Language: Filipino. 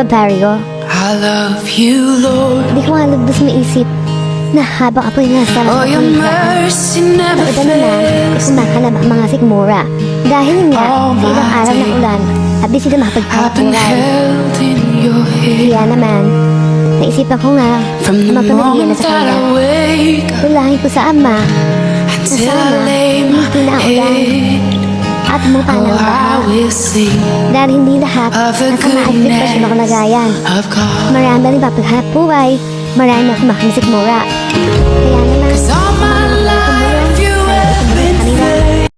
baryo. I love you, Lord. Hindi ko nga lubos maisip na habang ako'y nasa Oh, lasang your pamilya, mercy never sa iba naman ay fails. kumakalab ang mga sikmura. Dahil nga, All sa ibang my araw ng days ulan at di sila I've been makapagpapakuran. held in your hand Kaya naman, naisipan ko nga from the na magpamilya na moment sa that kanya. I wake up Tulahin ko sa Ama till I lay my hindi na ulan head. at muta Oh, ng I baha. will sing Dahil hindi lahat of the nasa maayos sitwasyon o kalagayan. goodness of God. Marami rin papaghanap buhay, marami na kumakamisik mura. Kaya naman, 'Cause all my